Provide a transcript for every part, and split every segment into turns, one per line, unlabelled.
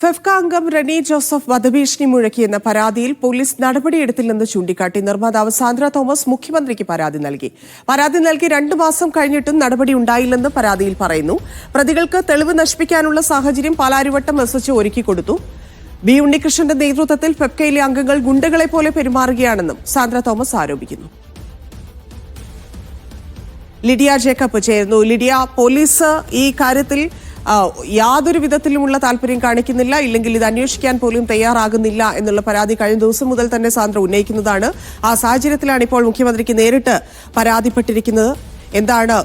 ഫെഫ്ക അംഗം റെനി ജോസഫ് വധഭീഷണി മുഴക്കിയെന്ന പരാതിയിൽ പോലീസ് നടപടിയെടുത്തില്ലെന്ന് ചൂണ്ടിക്കാട്ടി നിർമ്മാതാവ് സാന്ദ്ര തോമസ് മുഖ്യമന്ത്രിക്ക് പരാതി നൽകി. 2 മാസം കഴിഞ്ഞിട്ടും നടപടി ഉണ്ടായില്ലെന്ന് പരാതിയിൽ പറയുന്നു. പ്രതികൾക്ക് തെളിവ് നശിപ്പിക്കാനുള്ള സാഹചര്യം പാലാരിവട്ടം SHO ഒരുക്കിക്കൊടുത്തു. ബി ഉണ്ണികൃഷ്ണന്റെ നേതൃത്വത്തിൽ ഫെഫ്കയിലെ അംഗങ്ങൾ ഗുണ്ടകളെ പോലെ പെരുമാറുകയാണെന്നും സാന്ദ്ര തോമസ് ആരോപിക്കുന്നു. ലിഡിയ ജേക്കബ് ചേരുന്നു. ലിഡിയ, പോലീസ് ഈ കാര്യത്തിൽ യാതൊരു വിധത്തിലുമുള്ള താല്പര്യം കാണിക്കുന്നില്ല, ഇല്ലെങ്കിൽ ഇത് അന്വേഷിക്കാൻ പോലും തയ്യാറാകുന്നില്ല എന്നുള്ള പരാതി കഴിഞ്ഞ ദിവസം മുതൽ തന്നെ സാന്ദ്ര ഉന്നയിക്കുന്നതാണ്. ആ സാഹചര്യത്തിലാണ് ഇപ്പോൾ മുഖ്യമന്ത്രിക്ക് നേരിട്ട് പരാതിപ്പെട്ടിരിക്കുന്നത്. എന്താണ്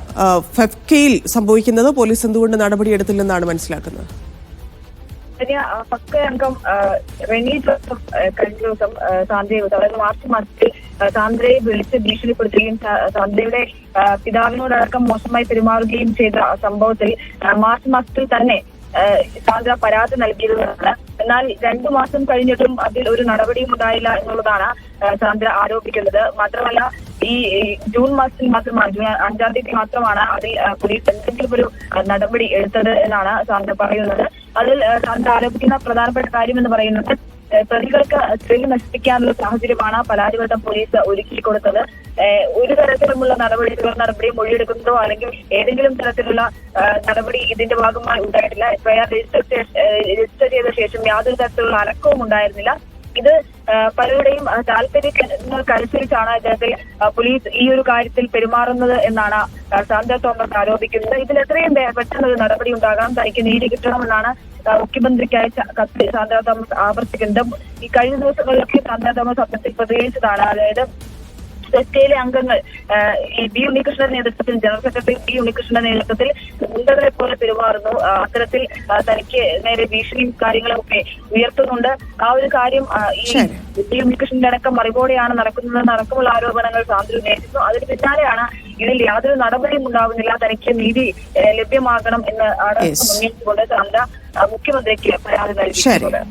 ഫെഫ്കയിൽ സംഭവിക്കുന്നത്? പോലീസ് എന്തുകൊണ്ട് നടപടിയെടുത്തില്ലെന്നാണ് മനസ്സിലാക്കുന്നത്?
ഫെഫ്ക അംഗം റെനി ജോസഫ് കഴിഞ്ഞ ദിവസം സാന്ദ്രയെ അതായത് മാർച്ച് മാസത്തിൽ സാന്ദ്രയെ വിളിച്ച് ഭീഷണിപ്പെടുത്തുകയും സാന്ദ്രയുടെ പിതാവിനോടടക്കം മോശമായി പെരുമാറുകയും ചെയ്ത സംഭവത്തിൽ മാർച്ച് മാസത്തിൽ തന്നെ സാന്ദ്ര പരാതി നൽകിയതാണ്. എന്നാൽ 2 മാസം കഴിഞ്ഞിട്ടും അതിൽ ഒരു നടപടിയും ഉണ്ടായില്ല എന്നുള്ളതാണ് സാന്ദ്ര ആരോപിക്കുന്നത്. മാത്രമല്ല, ഈ ജൂൺ മാസത്തിൽ മാത്രമാണ്, ജൂൺ 5-ാം തീയതി മാത്രമാണ് അതിൽ പോലീസ് എന്തെങ്കിലും ഒരു നടപടി എടുത്തത് എന്നാണ് സാന്ദ്ര പറയുന്നത്. അതിൽ സാന്ദ്ര ആരോപിക്കുന്ന പ്രധാനപ്പെട്ട കാര്യം എന്ന് പറയുന്നത് പ്രതികൾക്ക് തെളിവ് നശിപ്പിക്കാനുള്ള സാഹചര്യമാണ് പാലാരിവട്ടം പോലീസ് ഒരുക്കി കൊടുത്തത്. ഒരു തരത്തിലുമുള്ള നടപടി മൊഴിയെടുക്കുന്നതോ അല്ലെങ്കിൽ ഏതെങ്കിലും തരത്തിലുള്ള നടപടി ഇതിന്റെ ഭാഗമായി ഉണ്ടായിട്ടില്ല. FIR രജിസ്റ്റർ ചെയ്ത ശേഷം യാതൊരു തരത്തിലുള്ള അനക്കവും ഉണ്ടായിരുന്നില്ല. ഇത് പലരുടെയും താല്പര്യങ്ങൾക്കനുസരിച്ചാണ് ഇദ്ദേഹത്തിൽ പോലീസ് ഈ ഒരു കാര്യത്തിൽ പെരുമാറുന്നത് എന്നാണ് സാന്ദ്ര തോമസ് ആരോപിക്കുന്നത്. ഇതിൽ എത്രയും പെട്ടെന്ന് ഒരു നടപടി ഉണ്ടാകാം, തനിക്ക് നീതി കിട്ടണമെന്നാണ് മുഖ്യമന്ത്രിക്ക് അയച്ച കത്തിൽ സാന്ദ്ര തോമസ് ആവർത്തിക്കുന്നത്. ഈ കഴിഞ്ഞ ദിവസങ്ങളിലൊക്കെ സാന്ദ്ര തോമസ് അത്തരത്തിൽ പ്രതികരിച്ചതാണ്. അതായത് ഫെഫ്കയിലെ അംഗങ്ങൾ ഈ ബി ഉണ്ണികൃഷ്ണന്റെ നേതൃത്വത്തിൽ, ജനറൽ സെക്രട്ടറി ബി ഉണ്ണികൃഷ്ണന്റെ നേതൃത്വത്തിൽ ഗുണ്ടകളെ പോലെ പെരുമാറുന്നു, അത്തരത്തിൽ തനിക്ക് നേരെ ഭീഷണിയും കാര്യങ്ങളും ഒക്കെ ഉയർത്തുന്നുണ്ട്. ആ ഒരു കാര്യം ഈ ബി ഉണ്ണികൃഷ്ണന്റെ അടക്കം മറിവോടെയാണ് നടക്കുന്നതെന്ന് അടക്കമുള്ള ആരോപണങ്ങൾ സാന്ദ്ര ഉന്നയിച്ചിരുന്നു. അതിന് പിന്നാലെയാണ് ഇതിൽ യാതൊരു നടപടിയും ഉണ്ടാകുന്നില്ല, തനിക്ക് നീതി ലഭ്യമാകണം എന്ന് ഉന്നയിച്ചുകൊണ്ട് സാന്ദ്ര മുഖ്യമന്ത്രിക്ക് പരാതി നൽകിയിട്ടുണ്ട്.